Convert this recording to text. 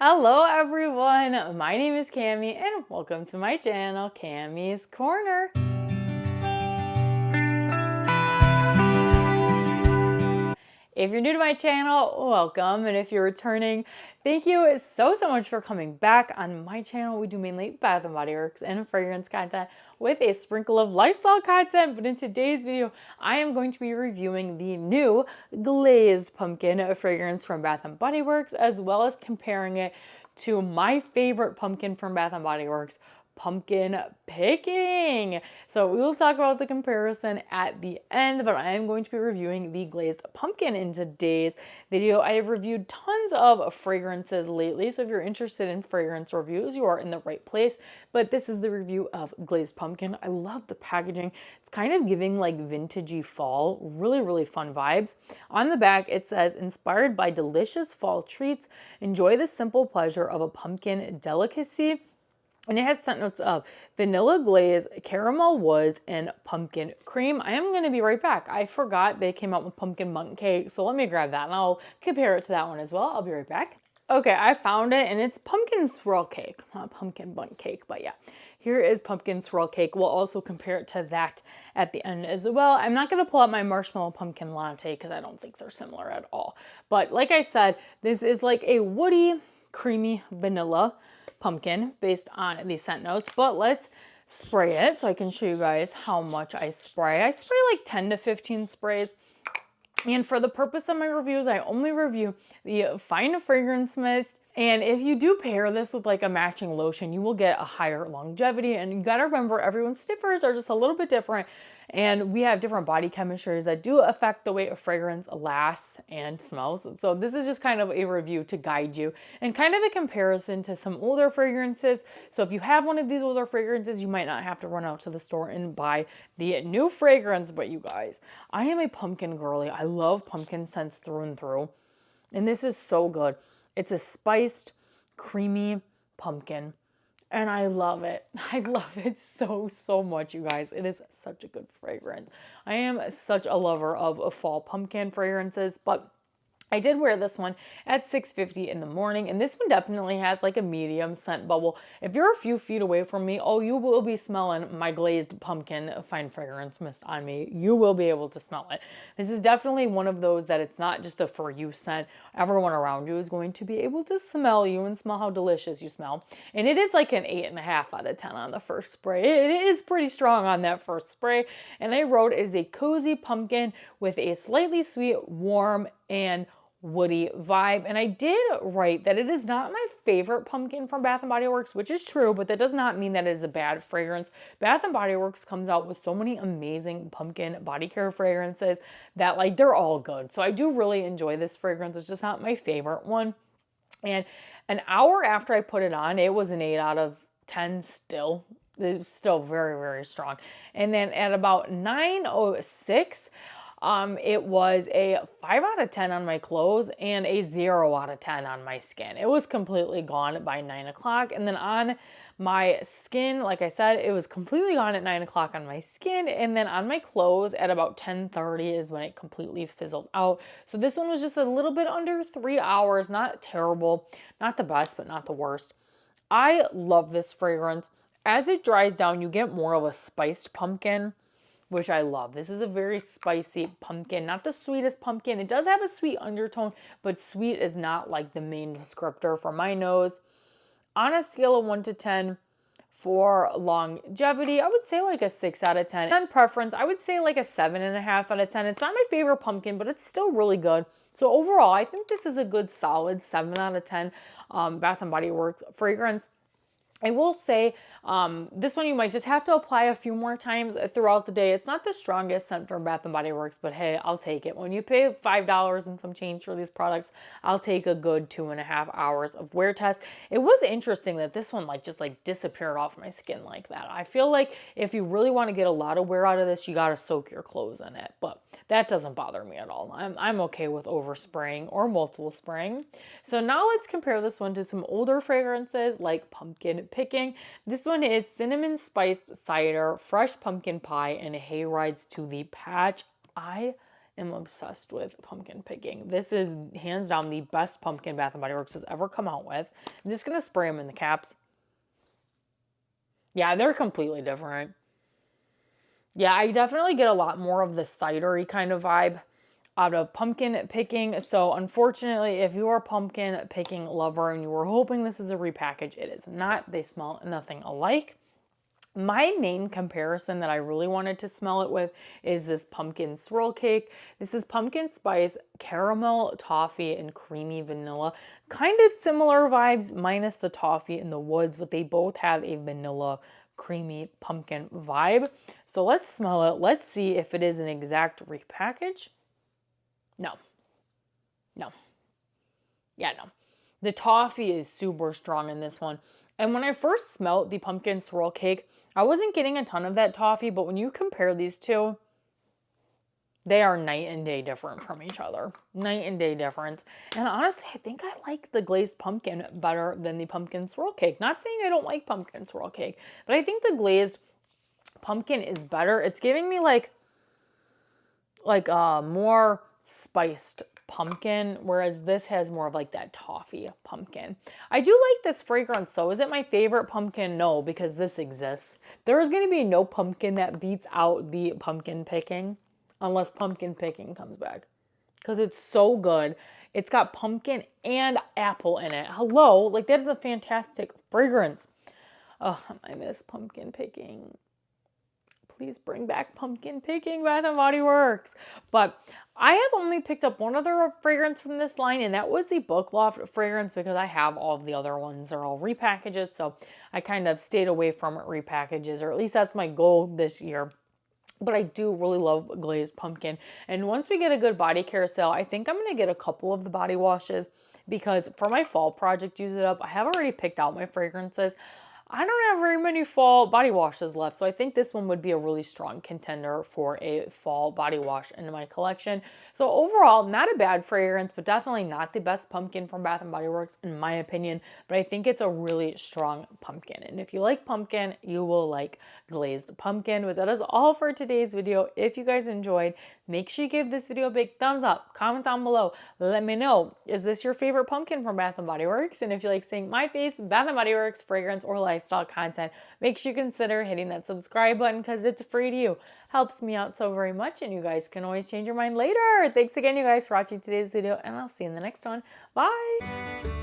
Hello everyone, my name is Cami and welcome to my channel, Cami's Corner. If you're new to my channel, welcome, and if you're returning, thank you so much for coming back. On my channel, we do mainly Bath & Body Works and fragrance content with a sprinkle of lifestyle content, but in today's video, I am going to be reviewing the new Glazed pumpkin fragrance from Bath & Body Works, as well as comparing it to my favorite pumpkin from Bath & Body Works, pumpkin picking. So we will talk about the comparison at the end, but I am going to be reviewing the glazed pumpkin in today's video. I have reviewed tons of fragrances lately, so if you're interested in fragrance reviews, you are in the right place. But this is the review of glazed pumpkin. I love the packaging. It's kind of giving like vintagey fall, really fun vibes. On the back, it says, inspired by delicious fall treats, enjoy the simple pleasure of a pumpkin delicacy. And it has scent notes of vanilla glaze, caramel woods, and pumpkin cream. I am going to be right back. I forgot they came out with pumpkin bundt cake, so let me grab that and I'll compare it to that one as well. I'll be right back. Okay, I found it and it's pumpkin swirl cake, not pumpkin bundt cake, but yeah. Here is pumpkin swirl cake. We'll also compare it to that at the end as well. I'm not going to pull out my marshmallow pumpkin latte because I don't think they're similar at all. But like I said, this is like a woody, creamy vanilla pumpkin based on these scent notes, but let's spray it so I can show you guys how much I spray. I spray like 10 to 15 sprays. And for the purpose of my reviews, I only review the fine fragrance mist. And if you do pair this with like a matching lotion, you will get a higher longevity. And you gotta remember, everyone's sniffers are just a little bit different. And we have different body chemistries that do affect the way a fragrance lasts and smells. So this is just kind of a review to guide you and kind of a comparison to some older fragrances. So if you have one of these older fragrances, you might not have to run out to the store and buy the new fragrance. But you guys, I am a pumpkin girly. I love pumpkin scents through and through. And this is so good. It's a spiced, creamy pumpkin. And I love it. I love it so much, you guys. It is such a good fragrance. I am such a lover of fall pumpkin fragrances, but I did wear this one at 6:50 in the morning, and this one definitely has like a medium scent bubble. If you're a few feet away from me, oh, you will be smelling my glazed pumpkin fine fragrance mist on me. You will be able to smell it. This is definitely one of those that it's not just a for you scent. Everyone around you is going to be able to smell you and smell how delicious you smell. And it is like an 8.5 out of 10 on the first spray. It is pretty strong on that first spray. And I wrote it is a cozy pumpkin with a slightly sweet, warm, and woody vibe. And I did write that it is not my favorite pumpkin from Bath & Body Works, which is true, but that does not mean that it is a bad fragrance. Bath & Body Works comes out with so many amazing pumpkin body care fragrances that like they're all good. So I do really enjoy this fragrance. It's just not my favorite one. And an hour after I put it on, it was an 8 out of 10 still. It's still very strong. And then at about 9:06, it was a 5 out of 10 on my clothes and a 0 out of 10 on my skin. It was completely gone by 9 o'clock. And then on my skin, like I said, it was completely gone at 9 o'clock on my skin. And then on my clothes at about 10:30 is when it completely fizzled out. So this one was just a little bit under 3 hours. Not terrible, not the best, but not the worst. I love this fragrance. As it dries down, you get more of a spiced pumpkin, which I love. This is a very spicy pumpkin, not the sweetest pumpkin. It does have a sweet undertone, but sweet is not like the main descriptor for my nose. On a scale of 1 to 10 for longevity, I would say like a 6 out of 10. On preference, I would say like a 7.5 out of 10. It's not my favorite pumpkin, but it's still really good. So overall, I think this is a good solid 7 out of 10 Bath & Body Works fragrance. I will say this one you might just have to apply a few more times throughout the day. It's not the strongest scent from Bath & Body Works, but hey, I'll take it. When you pay $5 and some change for these products, I'll take a good 2.5 hours of wear test. It was interesting that this one just disappeared off my skin like that. I feel like if you really want to get a lot of wear out of this, you got to soak your clothes in it, but that doesn't bother me at all. I'm okay with overspraying or multiple spraying. So now let's compare this one to some older fragrances like pumpkin picking. This one is cinnamon spiced cider, fresh pumpkin pie, and hay rides to the patch. I am obsessed with pumpkin picking. This is hands down the best pumpkin Bath & Body Works has ever come out with. I'm just going to spray them in the caps. Yeah, they're completely different. Yeah, I definitely get a lot more of the cidery kind of vibe out of pumpkin picking. So unfortunately, if you are a pumpkin picking lover and you were hoping this is a repackage, it is not. They smell nothing alike. My main comparison that I really wanted to smell it with is this pumpkin swirl cake. This is pumpkin spice, caramel, toffee, and creamy vanilla. Kind of similar vibes minus the toffee and the woods, but they both have a vanilla creamy pumpkin vibe. So let's smell it. Let's see if it is an exact repackage. No. Yeah, no. The toffee is super strong in this one. And when I first smelled the pumpkin swirl cake, I wasn't getting a ton of that toffee, but when you compare these two, they are night and day different from each other. Night and day difference. And honestly, I think I like the glazed pumpkin better than the pumpkin swirl cake. Not saying I don't like pumpkin swirl cake, but I think the glazed pumpkin is better. It's giving me like more spiced pumpkin, whereas this has more of like that toffee pumpkin. I do like this fragrance though. Is it my favorite pumpkin? No, because this exists. There is going to be no pumpkin that beats out the pumpkin picking unless pumpkin picking comes back, because it's so good. It's got pumpkin and apple in it. Hello, like that is a fantastic fragrance. Oh, I miss pumpkin picking. Please bring back pumpkin picking, Bath & Body Works. But I have only picked up one other fragrance from this line, and that was the Book Loft fragrance, because I have all of the other ones are all repackages. So I kind of stayed away from repackages, or at least that's my goal this year. But I do really love glazed pumpkin. And once we get a good body care sale, I think I'm going to get a couple of the body washes, because for my fall project, use it up, I have already picked out my fragrances. I don't have very many fall body washes left, so I think this one would be a really strong contender for a fall body wash in my collection. So overall, not a bad fragrance, but definitely not the best pumpkin from Bath & Body Works in my opinion, but I think it's a really strong pumpkin. And if you like pumpkin, you will like glazed pumpkin. But that is all for today's video. If you guys enjoyed, make sure you give this video a big thumbs up, comment down below, let me know, is this your favorite pumpkin from Bath & Body Works? And if you like seeing my face, Bath & Body Works, fragrance, or lifestyle content, make sure you consider hitting that subscribe button, because it's free to you. Helps me out so very much, and you guys can always change your mind later. Thanks again, you guys, for watching today's video, and I'll see you in the next one. Bye!